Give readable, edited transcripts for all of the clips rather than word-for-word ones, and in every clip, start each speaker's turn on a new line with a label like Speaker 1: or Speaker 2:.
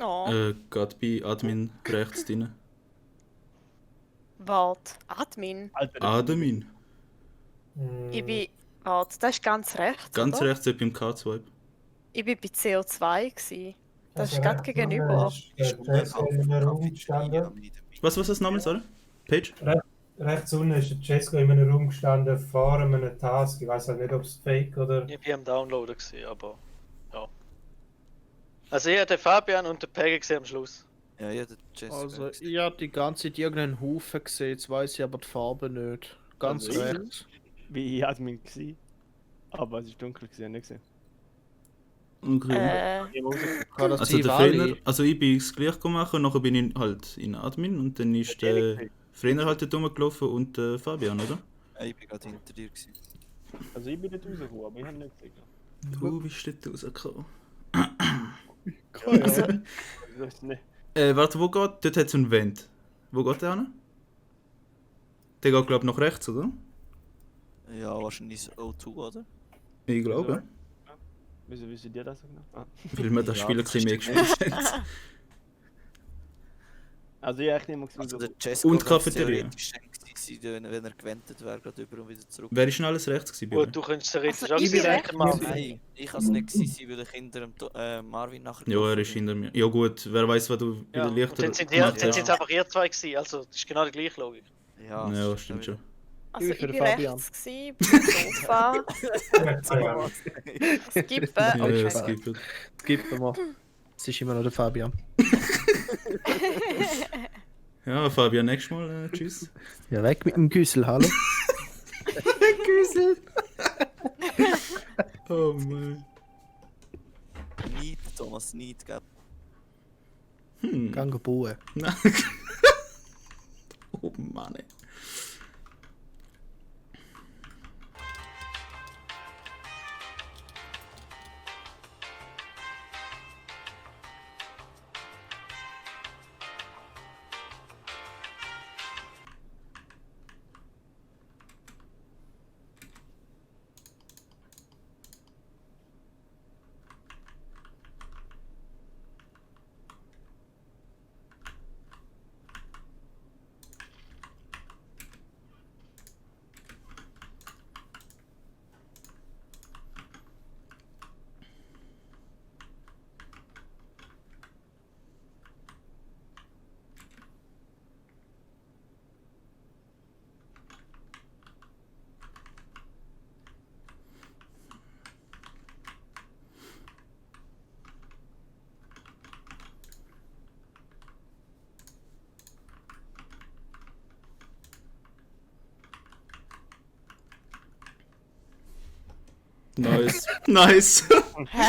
Speaker 1: Oh,
Speaker 2: Geht bei Admin rechts drin.
Speaker 1: warte. Admin.
Speaker 3: Alter,
Speaker 2: Admin.
Speaker 1: Ich bin. Warte, das ist ganz rechts,
Speaker 2: Ganz
Speaker 1: oder?
Speaker 2: rechts beim K-Swipe.
Speaker 1: Ich bin bei CO2 gsi. Das ist
Speaker 4: Also
Speaker 1: gerade
Speaker 4: rechts
Speaker 1: gegenüber.
Speaker 4: unten ist der Jessica in einem Raum gestanden.
Speaker 2: Was das nochmal, sorry? Page?
Speaker 4: Rechts unten ist der Jessica in einem Raum gestanden, vor einem Task. Ich weiß halt nicht, ob es fake oder...
Speaker 5: Ich bin am Downloaden gewesen, aber ja. Also ich habe den Fabian und den Peggy gesehen am Schluss.
Speaker 6: Ja, ja, der Jessica.
Speaker 7: Also, ich habe die ganze Zeit irgendeinen Haufen gesehen, jetzt weiß ich aber die Farbe nicht. Ganz
Speaker 3: Also,
Speaker 7: rechts.
Speaker 3: wie Admin gsi. Aber es ist dunkel gewesen, nicht gesehen.
Speaker 2: Okay.
Speaker 3: Ich habe rausgekommen.
Speaker 7: Kann das
Speaker 2: Also
Speaker 7: sein,
Speaker 2: der
Speaker 7: Wally?
Speaker 2: Frener, also ich bin es gleich gemacht und nachher bin ich halt in Admin und dann ist der Frener halt dort rumgelaufen und der Fabian, oder?
Speaker 6: Ich bin gerade hinter dir gewesen.
Speaker 3: Also ich bin nicht rausgekommen, aber ich habe nicht gesehen.
Speaker 2: Du bist dort rausgekommen.
Speaker 1: Also,
Speaker 3: Das ist nicht.
Speaker 2: Warte, wo geht? Dort hat es einen Vent. Wo geht der hin? Der geht glaube ich nach rechts, oder?
Speaker 6: Ja, wahrscheinlich O2, oder?
Speaker 2: Ich glaube.
Speaker 3: Wieso wissen die das so genau? Ah.
Speaker 2: Weil wir das
Speaker 6: Ja,
Speaker 2: Spiel ein
Speaker 6: das
Speaker 2: bisschen mehr
Speaker 6: stimmt.
Speaker 2: gespielt haben.
Speaker 3: Also ich habe echt nicht mehr gesehen.
Speaker 6: Also der
Speaker 3: so.
Speaker 6: Jessica
Speaker 2: Und
Speaker 6: könnte
Speaker 2: Cafeteria.
Speaker 6: theoretisch sein, wenn er gewendet wäre, gerade über und wieder zurück.
Speaker 2: Wer ist denn alles rechts gewesen? bei euch?
Speaker 5: Gut, du könntest theoretisch
Speaker 1: Also,
Speaker 5: auch
Speaker 1: ich bin
Speaker 5: gesehen,
Speaker 1: recht-
Speaker 5: der Marvin.
Speaker 6: Nein, ich kann es nicht gewesen sein, weil ich hinter dem Marvin nachher...
Speaker 2: Ja, er ist hinter mir. Ja gut, wer weiß, was du bei
Speaker 5: Ja,
Speaker 2: den
Speaker 5: und
Speaker 2: Lichtern
Speaker 5: dann sind
Speaker 2: gemacht
Speaker 5: es
Speaker 2: hast.
Speaker 5: einfach ihr zwei gewesen, also das ist genau die gleiche Logik.
Speaker 6: Ja,
Speaker 2: Ja, stimmt schon.
Speaker 1: also
Speaker 7: Ich bin
Speaker 1: ich
Speaker 7: für
Speaker 1: bin
Speaker 7: den Fabian.
Speaker 1: rechts gsi, beim Sofa. Skippen.
Speaker 2: Ja,
Speaker 1: Okay.
Speaker 2: es gibt es.
Speaker 7: Gib mir mal. Es ist immer noch der Fabian.
Speaker 2: Ja, Fabian, nächstes Mal. Tschüss.
Speaker 7: Ja, weg mit dem Güssel, hallo.
Speaker 2: Güssel. Oh Mann.
Speaker 6: Niet, Thomas, niet, gell?
Speaker 7: Gang bauen.
Speaker 2: Nein. Oh Mann. Ey. Nice. Nice.
Speaker 1: Hä?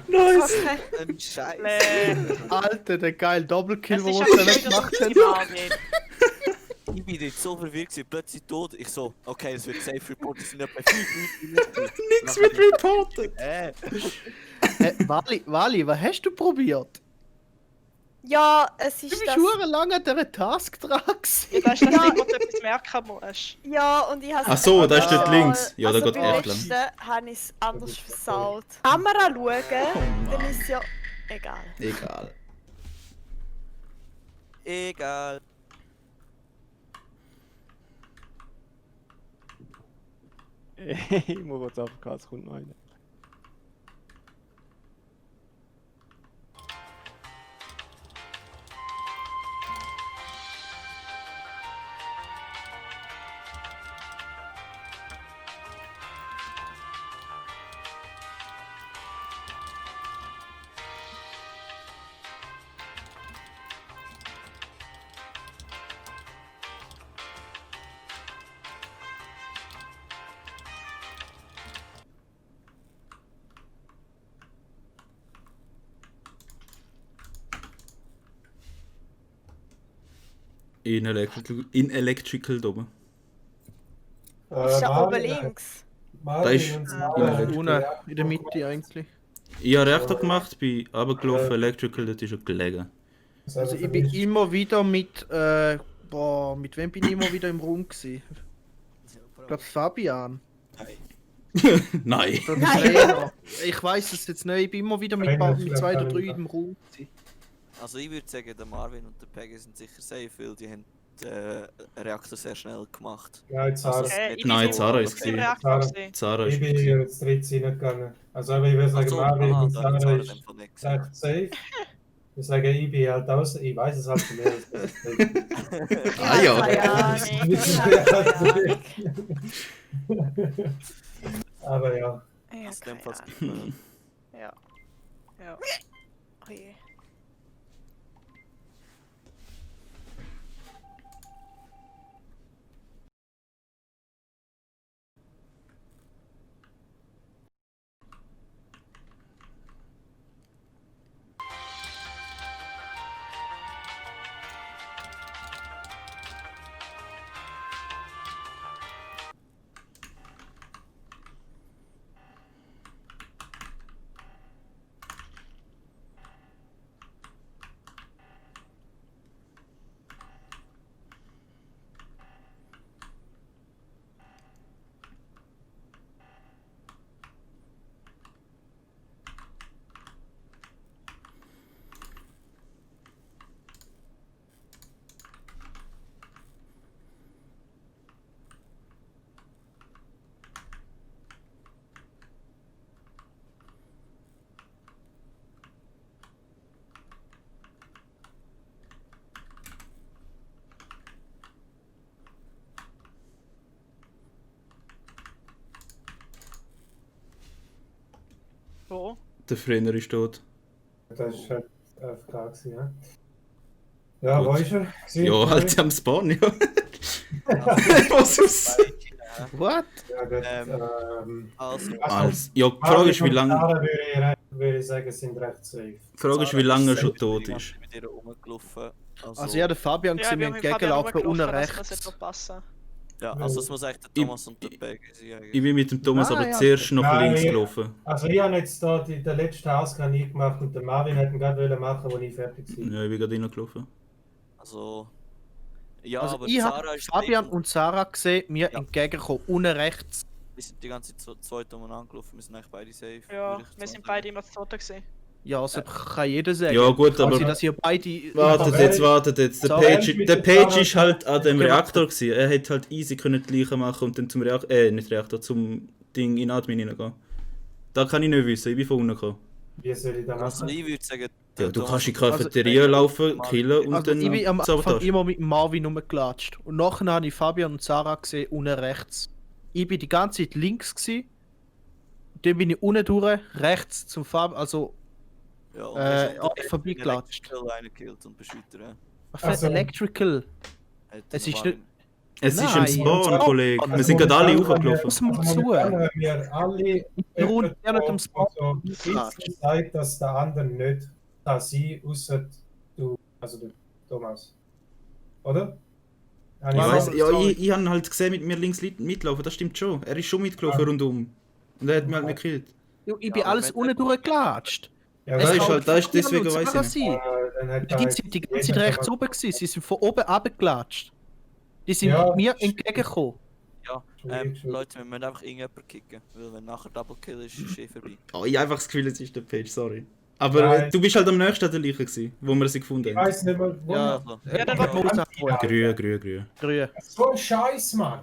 Speaker 2: Nice.
Speaker 1: Okay.
Speaker 6: Ein Scheiß.
Speaker 7: Alter, der geile Doppelkill,
Speaker 1: Das
Speaker 7: den
Speaker 1: ist
Speaker 7: wir
Speaker 1: aber
Speaker 7: zusammen
Speaker 1: wieder
Speaker 7: gemacht
Speaker 1: der
Speaker 7: haben.
Speaker 1: Marvin.
Speaker 6: Ich bin jetzt so verwirrt gewesen, plötzlich tot. Ich so, okay, es wird safe report, es sind etwa 5 Minuten.
Speaker 2: Nix wird reported.
Speaker 7: Wally, was hast du probiert?
Speaker 1: Ja, es
Speaker 7: Du
Speaker 1: ist
Speaker 7: bist
Speaker 1: das.
Speaker 7: schon lange an dieser Task dran gewesen.
Speaker 8: Du hast das nicht, wo du etwas merken musst.
Speaker 1: Ja, und ich habe
Speaker 2: Ach so, da ist dort links. Ja, da
Speaker 1: also
Speaker 2: geht
Speaker 1: beim
Speaker 2: echt lang.
Speaker 1: letzten habe ich es anders versaut. Kamera schauen, dann ist ja egal.
Speaker 2: Egal.
Speaker 6: Egal.
Speaker 3: Ich muss kurz abgehen, es kommt noch einer.
Speaker 2: In Electrical da oben.
Speaker 1: Ist ja oben links.
Speaker 2: Da ist
Speaker 7: Unten, in der Mitte eigentlich.
Speaker 2: Ich habe Reaktor gemacht, bin runtergelaufen, Electrical, dort ist er gelegen.
Speaker 7: Also ich bin immer wieder mit, mit wem bin ich immer wieder im Raum gewesen? Ich glaube Fabian.
Speaker 6: Nein.
Speaker 2: Nein.
Speaker 7: Der Trainer. Ich weiß es jetzt nicht, ich bin immer wieder mit,
Speaker 4: Trainer,
Speaker 7: mit 2 oder 3
Speaker 4: vielleicht
Speaker 7: im Raum. gewesen.
Speaker 6: Also ich würde sagen, der Marvin und der Peggy sind sicher safe, weil die haben den Reaktor sehr schnell gemacht.
Speaker 4: Nein, Zara.
Speaker 8: Ich
Speaker 2: Nein,
Speaker 8: bin
Speaker 2: Zara
Speaker 8: so
Speaker 2: ist
Speaker 8: im
Speaker 2: gewesen.
Speaker 8: Reaktor
Speaker 4: Zara.
Speaker 8: gewesen.
Speaker 2: Zara
Speaker 4: Ich
Speaker 2: ist
Speaker 4: bin
Speaker 2: gewesen.
Speaker 4: jetzt 13 reingegangen. Also aber ich würde sagen,
Speaker 6: Achso,
Speaker 4: Marvin
Speaker 6: aha,
Speaker 4: und
Speaker 6: da hat
Speaker 4: Zara
Speaker 6: Zara
Speaker 4: ist
Speaker 6: dann von nicht
Speaker 4: recht safe. Ich sage, ich bin halt aus. Ich weiß es halt von mir.
Speaker 2: Ah ja.
Speaker 1: Keine Ahnung. Ich habe keine Ahnung.
Speaker 4: Aber ja.
Speaker 1: Ja,
Speaker 6: Aus dem
Speaker 1: keine
Speaker 6: Fall
Speaker 1: Ahnung. Ja. Ja. Oh je.
Speaker 8: Wo?
Speaker 2: Der Trainer ist tot.
Speaker 4: Das ist halt AFK gewesen, ja. Ja,
Speaker 2: Gut.
Speaker 4: wo ist er? Gewesen?
Speaker 2: Ja, halt am Spawn, ja. Was ist?
Speaker 7: What?
Speaker 4: Ja, gut.
Speaker 6: Also,
Speaker 2: Also, ja, die Frage ist, wie lange,
Speaker 4: Zara würde ich sagen, sind recht safe.
Speaker 2: die Frage ist, wie lange er schon tot ist.
Speaker 6: mit ihr rumgelaufen.
Speaker 7: Also ja, der Fabian
Speaker 8: Ja,
Speaker 7: gesehen, wir
Speaker 8: wir
Speaker 7: haben
Speaker 8: haben Fabian
Speaker 7: gegenlaufen, unten
Speaker 8: rumgelaufen, das muss
Speaker 7: rechts.
Speaker 8: etwa passen.
Speaker 6: Ja, also es muss eigentlich der Thomas und der Peggy sein.
Speaker 2: Ich
Speaker 6: eigentlich.
Speaker 2: bin mit dem Thomas
Speaker 7: Nein,
Speaker 2: aber
Speaker 7: ja.
Speaker 2: zuerst nach
Speaker 4: Nein,
Speaker 2: links
Speaker 4: ja.
Speaker 2: gelaufen.
Speaker 4: Also ich habe jetzt da den letzten Task nie gemacht und der Marvin hat ihn gerade machen, als ich fertig war.
Speaker 2: Ja, ich bin gerade reingelaufen.
Speaker 6: Also. Ja,
Speaker 7: Also
Speaker 6: aber
Speaker 7: ich
Speaker 6: Zara
Speaker 7: habe
Speaker 6: ist
Speaker 7: Fabian
Speaker 6: safe
Speaker 7: und Sarah gesehen, mir
Speaker 6: Ja.
Speaker 7: entgegengekommen, unten rechts.
Speaker 6: wir sind die ganze Zeit zwei umeinander gelaufen, wir sind eigentlich beide safe.
Speaker 8: Ja,
Speaker 6: würde ich jetzt
Speaker 8: wir
Speaker 6: mal
Speaker 8: sind
Speaker 6: sagen.
Speaker 8: beide immer zu Toten gewesen.
Speaker 7: Ja, also kann jeder sagen.
Speaker 2: Ja, gut,
Speaker 7: Quasi,
Speaker 2: aber-
Speaker 7: dass ihr beide...
Speaker 2: Wartet jetzt. Der
Speaker 7: So,
Speaker 2: Page ist halt an dem
Speaker 7: Ja.
Speaker 2: Reaktor gewesen. Er hätte halt easy können die Leiche machen und dann zum Reaktor, nicht Reaktor, zum Ding in Admin reingehen. Da kann ich nicht wissen, ich bin von unten gekommen.
Speaker 4: Wie soll ich das
Speaker 6: Also
Speaker 4: machen?
Speaker 6: ich würde sagen.
Speaker 2: Ja,
Speaker 6: der
Speaker 2: du
Speaker 6: Thomas
Speaker 2: kannst in die
Speaker 6: und-
Speaker 2: Cafeteria laufen, killen und
Speaker 7: Also ich bin am
Speaker 2: dann
Speaker 7: Anfang
Speaker 2: Sabotage.
Speaker 7: immer mit dem Marvin rumgelatscht. Und nachher habe ich Fabian und Sarah gesehen, unten rechts. Ich bin die ganze Zeit links gewesen. Dann bin ich unten durch, rechts zum Fabian, also
Speaker 6: Ja, und
Speaker 7: vorbeigelatscht.
Speaker 6: Einen gekillt und beschüttet. Ja.
Speaker 4: Also-
Speaker 7: Electrical.
Speaker 6: Hat
Speaker 7: Es
Speaker 6: der
Speaker 7: ist
Speaker 6: Marvin-
Speaker 2: Es ist im
Speaker 7: Nein.
Speaker 2: Spawn, Kollege.
Speaker 7: Also
Speaker 2: Wir sind gerade alle
Speaker 4: momentan
Speaker 2: hochgelaufen.
Speaker 7: Muss man zu.
Speaker 4: Momentan haben wir alle
Speaker 7: Die Runde ja nicht am Spot.
Speaker 4: gesagt, dass der andere nicht da sein, außer du, also der Thomas. Oder?
Speaker 2: Ich weiss, ja, ich habe halt gesehen, mit mir links mitlaufen, das stimmt schon. Er ist schon mitgelaufen rundum. Und er hat mich halt nicht gekillt.
Speaker 7: Ich bin
Speaker 6: aber
Speaker 7: alles
Speaker 6: wenn-
Speaker 7: unten durchgelatscht.
Speaker 4: Ja,
Speaker 2: Das
Speaker 7: Es
Speaker 2: ist
Speaker 7: kann
Speaker 2: halt, das ist
Speaker 7: Fabian
Speaker 2: deswegen
Speaker 7: und
Speaker 2: weiss
Speaker 7: Sarah
Speaker 2: ich nicht.
Speaker 7: sein.
Speaker 4: dann hat
Speaker 7: Die sind die ganze Zeit rechts oben gewesen. Sie sind von oben runtergelatscht. Die sind
Speaker 4: Ja,
Speaker 7: mir
Speaker 4: sch-
Speaker 7: entgegengekommen.
Speaker 6: Leute, wir müssen einfach irgendjemanden kicken, weil wenn nachher Double Kill ist, ist eh vorbei.
Speaker 2: Oh, ich habe einfach das Gefühl, es ist der Page, sorry. Aber
Speaker 4: Nein.
Speaker 2: du bist halt am nächsten an der Leiche gewesen, wo wir sie gefunden
Speaker 4: Ich
Speaker 2: haben.
Speaker 4: weiß nicht mehr, wo
Speaker 7: Ja,
Speaker 6: Also,
Speaker 8: Ja, dann
Speaker 7: Warte mal raus,
Speaker 4: Ja.
Speaker 2: Grün.
Speaker 7: Grün.
Speaker 4: So ein Scheiß, Mann!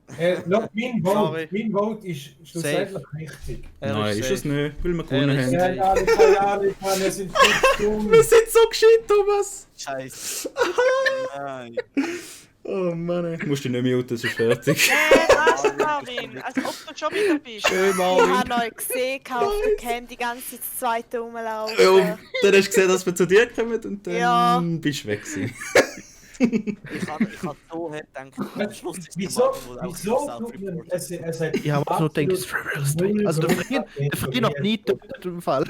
Speaker 4: Schau,
Speaker 7: Sorry.
Speaker 4: mein Vote ist schlussendlich richtig.
Speaker 2: Nein, ist es
Speaker 7: safe.
Speaker 2: nicht, weil wir gewonnen
Speaker 7: Er ist
Speaker 2: haben.
Speaker 7: safe.
Speaker 4: Ja, keine Ahnung, Mann, wir sind viel dumm.
Speaker 2: Wir sind so gescheit, Thomas!
Speaker 6: Scheiße. Nein.
Speaker 2: Oh Mann, ey. Musst du nicht muten, es ist fertig.
Speaker 8: Was, Marvin? Als ob du schon wieder bist.
Speaker 7: Schön,
Speaker 1: Ich
Speaker 7: Marvin.
Speaker 1: habe euch gesehen, auf der Cam die ganze Zeit das zweite rumlaufen.
Speaker 2: Ja, und dann hast du gesehen, dass wir zu dir kommen und dann
Speaker 1: Ja.
Speaker 2: bist du weg gewesen.
Speaker 6: Ich hab so gedacht, am Schluss ist der
Speaker 4: Wieso?
Speaker 6: Marvin wohl auch
Speaker 4: Wieso?
Speaker 6: self-reported.
Speaker 4: Es hat
Speaker 7: Ich habe auch nur gedacht, es ist real straight. Also der verdient noch nie im Fall.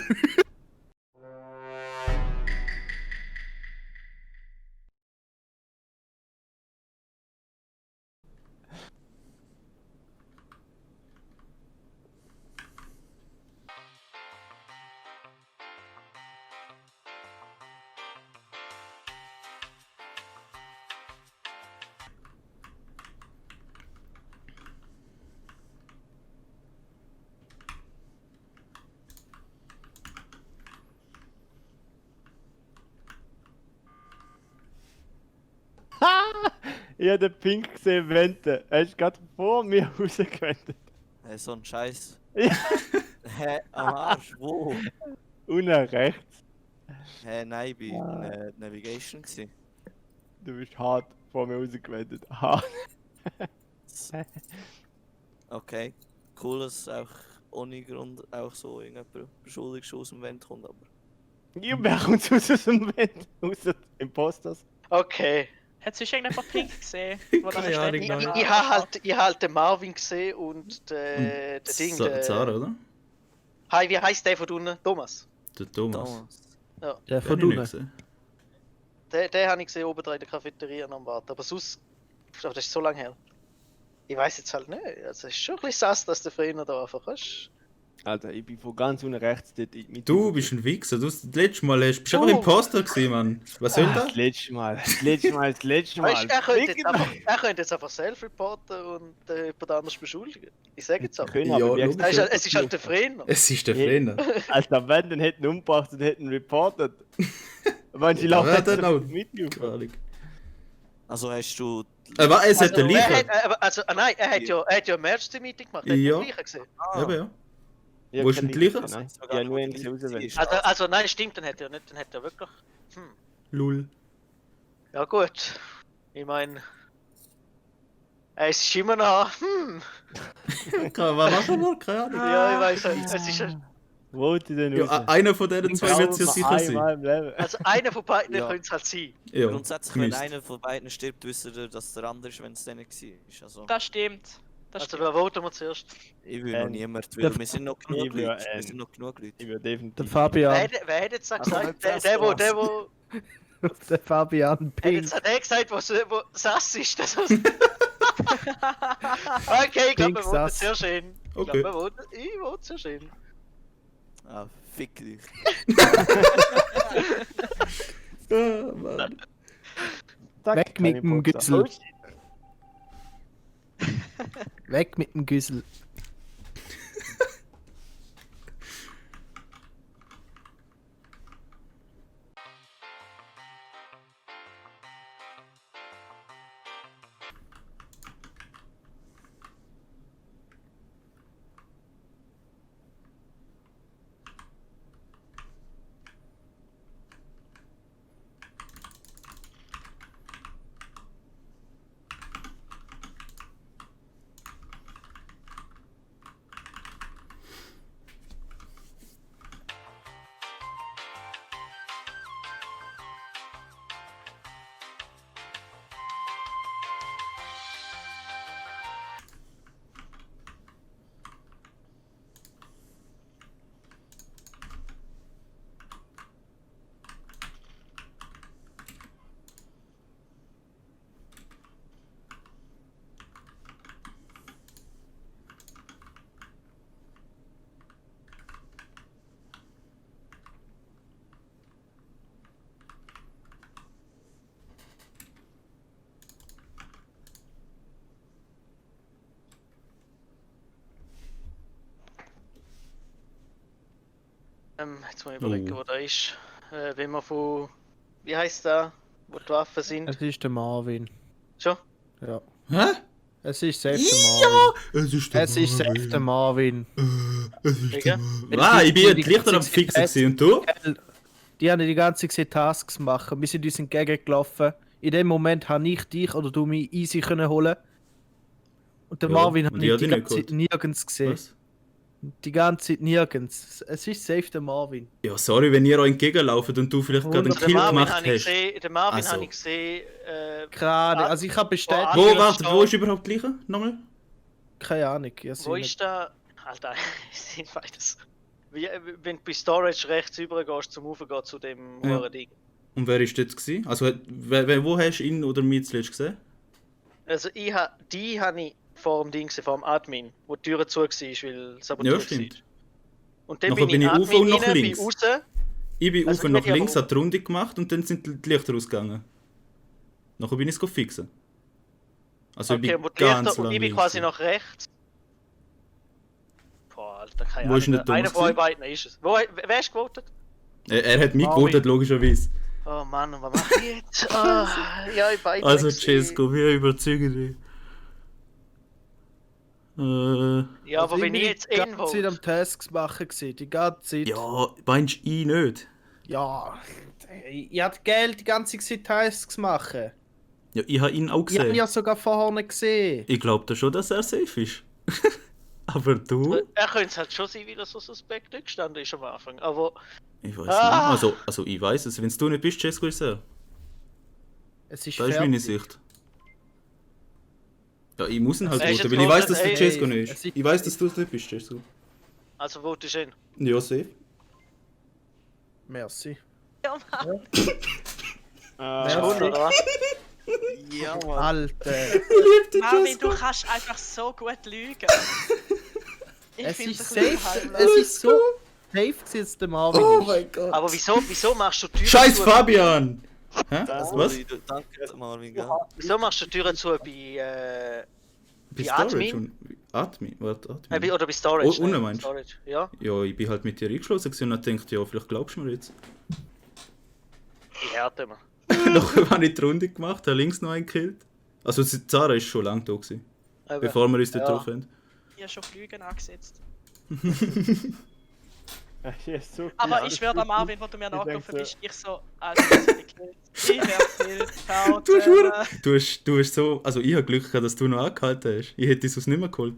Speaker 3: Ich habe den Pink gesehen wenden. Er ist gerade vor mir rausgewendet.
Speaker 6: Hey, so ein Scheiß.
Speaker 3: Ja.
Speaker 6: Hä, am Arsch, wo?
Speaker 3: Unten rechts.
Speaker 6: Hä, nein, ich war in Navigation gewesen.
Speaker 3: Du bist hart vor mir rausgewendet. Hart.
Speaker 6: Okay. Cool, dass auch ohne Grund auch so irgendjemand beschuldigt aus dem Vent kommt, aber...
Speaker 3: Ja, wer kommt aus dem Vent? Aus den Imposters?
Speaker 5: Okay.
Speaker 8: Hat sonst irgendjemand Pink gesehen? Wo
Speaker 2: Keine
Speaker 8: das
Speaker 2: Ahnung,
Speaker 8: steht?
Speaker 2: nein.
Speaker 5: Ich habe halt den Marvin gesehen und der Ding.
Speaker 2: Zara, oder?
Speaker 5: Hi, wie heißt der von unten? Thomas.
Speaker 2: Der Thomas.
Speaker 6: Thomas.
Speaker 7: Der
Speaker 2: Den
Speaker 7: von
Speaker 2: hab ich nicht
Speaker 7: unten.
Speaker 2: gesehen.
Speaker 5: Den habe ich gesehen oben dran in der Cafeteria am Warten. Aber sonst. Aber das ist so lange her. Ich weiß jetzt halt nicht. Also, es ist schon ein bisschen sass, dass der Freund da einfach ist.
Speaker 3: Alter, ich bin von ganz unten rechts dort mit.
Speaker 2: Du bist ein Wichser. Du das letzte Mal bist einfach Imposter gewesen, Mann. Was soll das?
Speaker 3: Das letzte Mal. Das letzte Mal. Das letzte Mal.
Speaker 5: Weißt du, er könnte jetzt einfach self-reporten und jemand anderes beschuldigen. Ich sage jetzt auch.
Speaker 3: Können,
Speaker 2: Ja,
Speaker 3: aber wie
Speaker 2: logisch.
Speaker 3: gesagt,
Speaker 5: Es ist halt der Freund.
Speaker 2: Es ist der
Speaker 3: Ja.
Speaker 2: Freund.
Speaker 3: als der Band den hätten umgebracht und hätten reportet. Wenn sie
Speaker 2: Ja,
Speaker 3: laufen, hätten
Speaker 2: dann auch.
Speaker 3: sie mit
Speaker 2: Keine Ahnung.
Speaker 6: Also hast du...
Speaker 2: Aber es hat
Speaker 5: Also,
Speaker 2: der Leiche.
Speaker 5: Nein, er hat ja ein Emergency-Meeting gemacht. Er hat
Speaker 2: Ja.
Speaker 5: den gleichen gesehen.
Speaker 2: Eben, ja.
Speaker 3: Ja,
Speaker 2: Wo ist denn die Leiche?
Speaker 3: Nein, ja, nur einen rauswählen.
Speaker 5: Also nein, stimmt, dann hätte er nicht. Dann hätte er wirklich.
Speaker 2: Lul.
Speaker 5: Ja gut. Ich meine. Es ist immer noch.
Speaker 2: Was machen wir? Keine Ahnung.
Speaker 5: Ja, ich weiß. Es ist.
Speaker 3: Wollte denn
Speaker 2: Ja,
Speaker 3: raus?
Speaker 2: einer von diesen zwei wird es ja sicher sein.
Speaker 3: Einmal im Leben.
Speaker 5: Also einer von beiden
Speaker 6: Ja.
Speaker 5: könnte es halt sein.
Speaker 2: Ja,
Speaker 6: Grundsätzlich, wenn
Speaker 2: Mist.
Speaker 6: einer von beiden stirbt, wisst ihr, dass der andere ist, wenn es dann war. Also,
Speaker 8: Das stimmt. Das
Speaker 5: Also
Speaker 8: stimmt.
Speaker 5: wer voten wir zuerst?
Speaker 6: ich will noch niemand, weil wir sind noch genug
Speaker 3: Ich will,
Speaker 6: Leute. Wir sind noch genug Leute.
Speaker 3: Ich würde definitiv.
Speaker 7: Der Fabian.
Speaker 5: Wer hätte jetzt
Speaker 6: Also,
Speaker 5: gesagt?
Speaker 6: nicht
Speaker 5: Der
Speaker 6: fest
Speaker 5: wo.
Speaker 7: Der Fabian
Speaker 5: Hat
Speaker 7: Pink.
Speaker 5: jetzt hat er gesagt, wo Sass ist. Das okay, ich glaube,
Speaker 7: Pink
Speaker 5: wir voten
Speaker 7: Sass.
Speaker 5: sehr schön.
Speaker 2: Okay.
Speaker 5: Ich vote sehr schön.
Speaker 6: Ah, fick dich.
Speaker 2: Ah, Mann.
Speaker 7: Weg mit dem Güssel. Weg mit dem Güssel.
Speaker 5: Jetzt mal überlegen,
Speaker 2: Oh.
Speaker 5: wo der ist. Wenn man von. Wie heißt der? Wo die Waffen sind?
Speaker 7: Es ist der Marvin.
Speaker 5: Schon?
Speaker 7: Ja.
Speaker 2: Hä?
Speaker 7: Es ist safe der Marvin.
Speaker 2: Es ist der
Speaker 7: Es ist safe der Marvin.
Speaker 2: Es ist
Speaker 5: Digga.
Speaker 2: Ah, ich bin die Lichter am Fixen gewesen. Und du?
Speaker 7: Die haben die ganze Zeit Tasks machen. Wir sind uns entgegengelaufen. In dem Moment habe ich dich oder du mich easy können holen. Und der
Speaker 2: Ja,
Speaker 7: Marvin
Speaker 2: und
Speaker 7: habe
Speaker 2: ich
Speaker 7: ich
Speaker 2: hab
Speaker 7: die
Speaker 2: dich
Speaker 7: ganze
Speaker 2: nicht
Speaker 7: Zeit nirgends gesehen.
Speaker 2: Was?
Speaker 7: Die ganze Zeit nirgends. Es ist safe der Marvin.
Speaker 2: Ja, sorry, wenn ihr euch entgegenlauft und du vielleicht gerade einen
Speaker 5: Also,
Speaker 2: Kill gemacht hast.
Speaker 5: Den Marvin
Speaker 2: Also.
Speaker 5: habe ich gesehen.
Speaker 7: Gerade. Also ich habe bestätigt.
Speaker 5: Ah,
Speaker 2: Wo,
Speaker 5: ja,
Speaker 2: warte,
Speaker 5: schon.
Speaker 2: wo ist überhaupt die Leiche? Nochmal?
Speaker 7: Keine Ahnung. Ich
Speaker 5: Wo
Speaker 7: sehe
Speaker 5: ist der. Alter, es sind beides. Wenn du bei Storage rechts rübergehst zum Aufgehen zu dem
Speaker 2: Ja.
Speaker 5: hohen Ding.
Speaker 2: Und wer ist das gewesen? Also, wo hast du ihn oder mich zuletzt gesehen?
Speaker 5: Also die habe ich vor dem Ding gesehen, vor dem Admin, wo die Tür zu war, weil Saboteur
Speaker 2: Ja, stimmt.
Speaker 5: war. Und dann
Speaker 2: Nachher
Speaker 5: bin
Speaker 2: bin
Speaker 5: ich
Speaker 2: ich rauf und nach
Speaker 5: rein, bin
Speaker 2: links.
Speaker 5: raus.
Speaker 2: Ich bin
Speaker 5: Also,
Speaker 2: auf und nach
Speaker 5: ich bin
Speaker 2: links,
Speaker 5: aber-
Speaker 2: hat die Runde gemacht und dann sind die Lichter ausgegangen. Nachher bin ich es fixen. Also
Speaker 5: Okay,
Speaker 2: ich
Speaker 5: wo
Speaker 2: bin
Speaker 5: die
Speaker 2: ganz
Speaker 5: Lichter, und
Speaker 2: lang
Speaker 5: ich bin
Speaker 2: links
Speaker 5: quasi
Speaker 2: gewesen.
Speaker 5: nach rechts. Boah, Alter, keine
Speaker 2: Wo ist denn
Speaker 5: Ahnung.
Speaker 2: der
Speaker 5: Einer
Speaker 2: Thomas
Speaker 5: von euch
Speaker 2: gewesen?
Speaker 5: beiden ist es. Wer ist gewotet?
Speaker 2: Er hat mich
Speaker 3: Marvin.
Speaker 2: gewotet, logischerweise.
Speaker 5: Oh Mann, und was mache ich jetzt? Ja, ich beide.
Speaker 2: Also Cesco, wir überzeugen dich.
Speaker 5: Ja, aber wenn ich jetzt
Speaker 7: die ganze Zeit
Speaker 5: Invote.
Speaker 7: am Tasks machen gewesen, die ganze Zeit.
Speaker 2: Ja, meinst du ich nicht?
Speaker 7: Ja. Ich hatte Geld, die ganze Zeit Tasks machen.
Speaker 2: Ja, ich habe ihn auch
Speaker 7: Ich habe ihn
Speaker 2: gesehen.
Speaker 7: ja sogar vorne gesehen.
Speaker 2: Ich glaube schon, dass er safe ist. Aber du?
Speaker 5: Er könnte es halt schon sein, weil er so suspekt nicht gestanden ist am Anfang. Aber
Speaker 2: Ich weiß
Speaker 5: Ah.
Speaker 2: nicht. Also ich weiß es. Wenn du nicht bist, Cesco ist er.
Speaker 7: Es ist
Speaker 2: Das ist meine
Speaker 7: fertig.
Speaker 2: Sicht. Ja, ich muss ihn halt
Speaker 5: Er ist
Speaker 2: voten,
Speaker 5: jetzt
Speaker 2: weil ich weiß, dass
Speaker 5: votet,
Speaker 2: der
Speaker 5: ey.
Speaker 2: Cesco nicht
Speaker 7: Es
Speaker 2: ist.
Speaker 7: ist-
Speaker 2: Ich weiß, dass du es nicht bist, Cesco.
Speaker 5: also vote ich ihn.
Speaker 2: Ja, safe.
Speaker 7: Merci.
Speaker 8: Ja, Mann.
Speaker 5: Ist gut, oder was?
Speaker 6: Ja, Mann.
Speaker 7: Alter.
Speaker 8: Marvin, du kannst einfach so gut lügen. Ich
Speaker 7: Es
Speaker 8: finde
Speaker 7: ist
Speaker 8: das
Speaker 7: safe.
Speaker 8: unheimlich.
Speaker 7: Es ist so safe gewesen, der Marvin.
Speaker 2: Oh
Speaker 7: ist.
Speaker 2: mein Gott.
Speaker 5: Aber wieso machst du die Tür
Speaker 2: Scheiß
Speaker 5: zu?
Speaker 2: Fabian! Hä?
Speaker 6: Das
Speaker 2: Was?
Speaker 6: Danke, Marvin, gell?
Speaker 5: Wieso machst du die Tür zu bei
Speaker 2: Bei
Speaker 5: Admin?
Speaker 2: Storage? Admin? Warte, Admin?
Speaker 5: oder bei Storage?
Speaker 2: Oh, unten
Speaker 5: ne?
Speaker 2: meinst du?
Speaker 5: Storage, ja.
Speaker 2: Ja, ich bin halt mit dir eingeschlossen gewesen und hab gedacht, ja, vielleicht glaubst du mir jetzt.
Speaker 5: Ich härte mal.
Speaker 2: Nachher habe ich die Runde gemacht, habe links noch einen gekillt. Also Zara ist schon lange da gewesen,
Speaker 5: Eben.
Speaker 2: bevor wir uns dort
Speaker 5: Ja.
Speaker 2: drauf haben.
Speaker 8: Ich habe schon Flüge angesetzt.
Speaker 3: Ja, so
Speaker 8: Aber
Speaker 3: viel.
Speaker 8: ich schwöre dir, Marvin, wo du mir
Speaker 3: Ich
Speaker 8: nachgelaufen
Speaker 3: denk
Speaker 8: bist, ich so, also, ich werde viel
Speaker 2: Du hast, du hast so, also ich habe Glück gehabt, dass du noch angehalten hast. Ich hätte es sonst nicht mehr geholt.